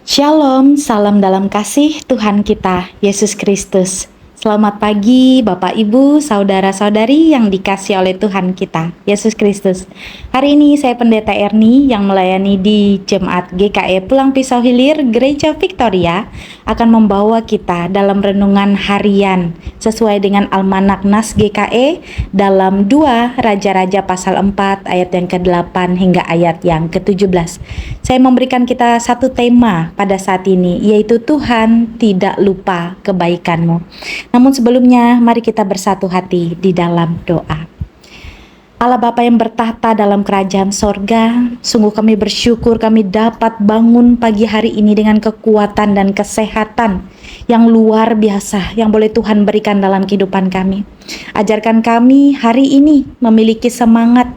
Shalom, salam dalam kasih Tuhan kita, Yesus Kristus. Selamat pagi Bapak Ibu, saudara-saudari yang dikasihi oleh Tuhan kita, Yesus Kristus. Hari ini saya Pendeta Erni yang melayani di Jemaat GKE Pulang Pisau Hilir Gereja Victoria akan membawa kita dalam renungan harian sesuai dengan Almanak Nas GKE dalam 2 Raja-Raja pasal 4 ayat yang ke-8 hingga ayat yang ke-17. Saya memberikan kita satu tema pada saat ini, yaitu Tuhan tidak lupa kebaikanmu. Namun sebelumnya, mari kita bersatu hati di dalam doa. Allah Bapa yang bertahta dalam kerajaan sorga, sungguh kami bersyukur kami dapat bangun pagi hari ini dengan kekuatan dan kesehatan yang luar biasa yang boleh Tuhan berikan dalam kehidupan kami. Ajarkan kami hari ini memiliki semangat,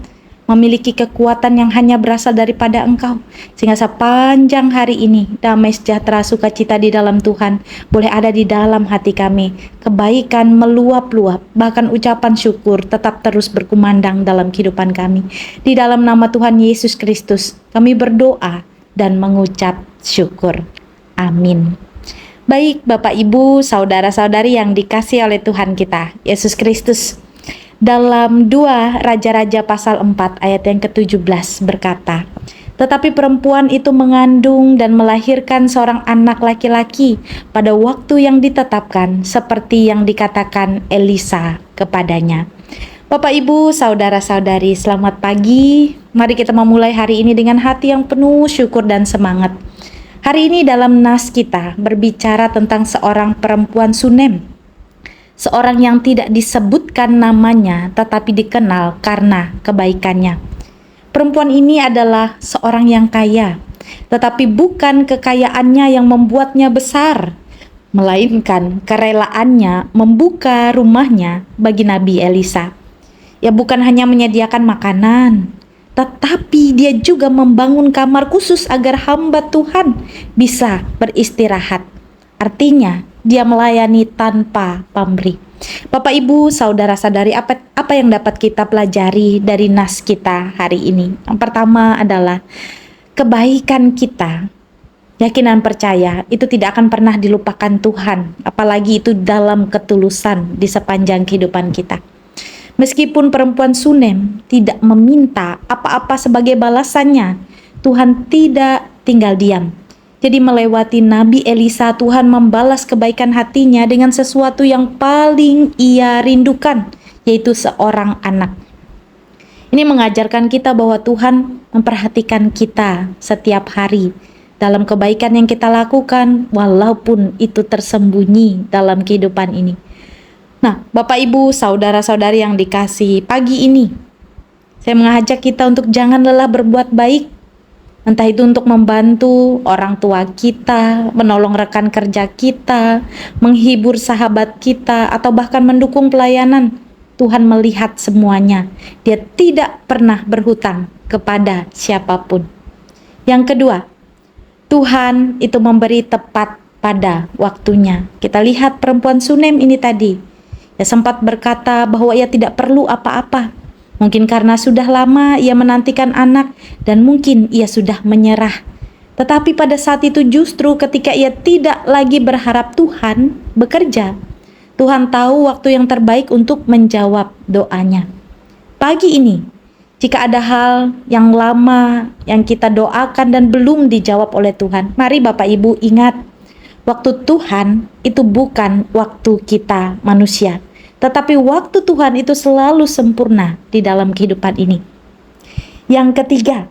memiliki kekuatan yang hanya berasal daripada Engkau, sehingga sepanjang hari ini damai sejahtera sukacita di dalam Tuhan boleh ada di dalam hati kami. Kebaikan meluap-luap, bahkan ucapan syukur tetap terus berkumandang dalam kehidupan kami. Di dalam nama Tuhan Yesus Kristus kami berdoa dan mengucap syukur. Amin. Baik Bapak Ibu, saudara-saudari yang dikasihi oleh Tuhan kita, Yesus Kristus, dalam 2 Raja-Raja pasal 4 ayat yang ke-17 berkata, "Tetapi perempuan itu mengandung dan melahirkan seorang anak laki-laki pada waktu yang ditetapkan, seperti yang dikatakan Elisa kepadanya." Bapak Ibu, saudara-saudari, selamat pagi. Mari kita memulai hari ini dengan hati yang penuh syukur dan semangat. Hari ini dalam nas kita berbicara tentang seorang perempuan Sunem, seorang yang tidak disebutkan namanya tetapi dikenal karena kebaikannya. Perempuan ini adalah seorang yang kaya, tetapi bukan kekayaannya yang membuatnya besar, melainkan kerelaannya membuka rumahnya bagi Nabi Elisa. Ya, bukan hanya menyediakan makanan, tetapi dia juga membangun kamar khusus agar hamba Tuhan bisa beristirahat. Artinya, dia melayani tanpa pamrih. Bapak Ibu, saudara-saudari, apa yang dapat kita pelajari dari nas kita hari ini? Yang pertama adalah kebaikan kita, yakinan percaya itu tidak akan pernah dilupakan Tuhan, apalagi itu dalam ketulusan di sepanjang kehidupan kita. Meskipun perempuan Sunem tidak meminta apa-apa sebagai balasannya, Tuhan tidak tinggal diam. Jadi melewati Nabi Elisa, Tuhan membalas kebaikan hatinya dengan sesuatu yang paling ia rindukan, yaitu seorang anak. Ini mengajarkan kita bahwa Tuhan memperhatikan kita setiap hari dalam kebaikan yang kita lakukan, walaupun itu tersembunyi dalam kehidupan ini. Nah, Bapak Ibu, saudara-saudari yang dikasihi, pagi ini saya mengajak kita untuk jangan lelah berbuat baik. Entah itu untuk membantu orang tua kita, menolong rekan kerja kita, menghibur sahabat kita, atau bahkan mendukung pelayanan. Tuhan melihat semuanya. Dia tidak pernah berhutang kepada siapapun. Yang kedua, Tuhan itu memberi tepat pada waktunya. Kita lihat perempuan Sunem ini tadi. Dia sempat berkata bahwa ia tidak perlu apa-apa. Mungkin karena sudah lama ia menantikan anak dan mungkin ia sudah menyerah. Tetapi pada saat itu justru ketika ia tidak lagi berharap Tuhan bekerja, Tuhan tahu waktu yang terbaik untuk menjawab doanya. Pagi ini, jika ada hal yang lama yang kita doakan dan belum dijawab oleh Tuhan, mari Bapak Ibu ingat, waktu Tuhan itu bukan waktu kita manusia. Tetapi waktu Tuhan itu selalu sempurna di dalam kehidupan ini. Yang ketiga,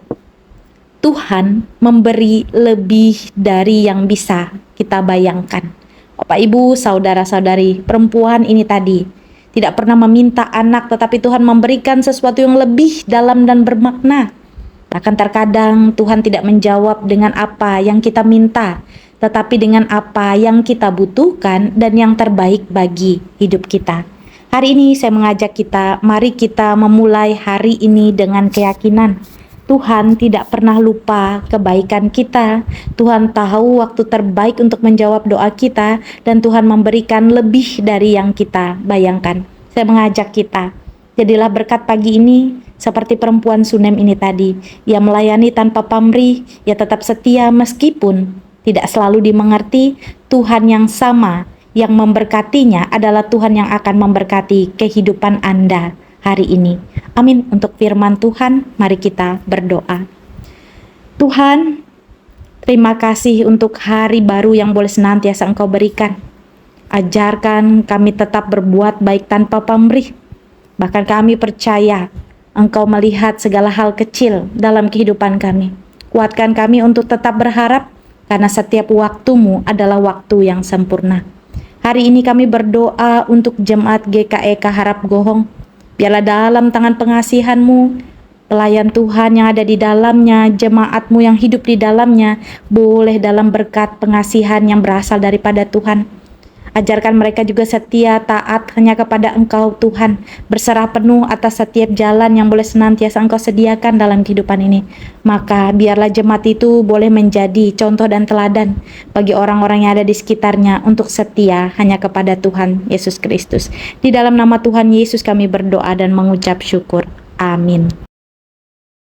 Tuhan memberi lebih dari yang bisa kita bayangkan. Bapak Ibu, saudara-saudari, perempuan ini tadi tidak pernah meminta anak, tetapi Tuhan memberikan sesuatu yang lebih dalam dan bermakna. Bahkan terkadang Tuhan tidak menjawab dengan apa yang kita minta, tetapi dengan apa yang kita butuhkan dan yang terbaik bagi hidup kita. Hari ini saya mengajak kita, mari kita memulai hari ini dengan keyakinan. Tuhan tidak pernah lupa kebaikan kita. Tuhan tahu waktu terbaik untuk menjawab doa kita, dan Tuhan memberikan lebih dari yang kita bayangkan. Saya mengajak kita, jadilah berkat pagi ini seperti perempuan Sunem ini tadi. Ia melayani tanpa pamrih, ia tetap setia meskipun tidak selalu dimengerti, Tuhan yang sama yang memberkatinya adalah Tuhan yang akan memberkati kehidupan Anda hari ini. Amin. Untuk firman Tuhan, mari kita berdoa. Tuhan, terima kasih untuk hari baru yang boleh senantiasa Engkau berikan. Ajarkan kami tetap berbuat baik tanpa pamrih. Bahkan kami percaya Engkau melihat segala hal kecil dalam kehidupan kami. Kuatkan kami untuk tetap berharap, karena setiap waktumu adalah waktu yang sempurna. Hari ini kami berdoa untuk jemaat GKEK Harap Gohong. Biarlah dalam tangan pengasihan-Mu, pelayan Tuhan yang ada di dalamnya, jemaat-Mu yang hidup di dalamnya, boleh dalam berkat pengasihan yang berasal daripada Tuhan. Ajarkan mereka juga setia, taat hanya kepada Engkau Tuhan, berserah penuh atas setiap jalan yang boleh senantiasa Engkau sediakan dalam kehidupan ini. Maka biarlah jemaat itu boleh menjadi contoh dan teladan bagi orang-orang yang ada di sekitarnya untuk setia hanya kepada Tuhan Yesus Kristus. Di dalam nama Tuhan Yesus kami berdoa dan mengucap syukur. Amin.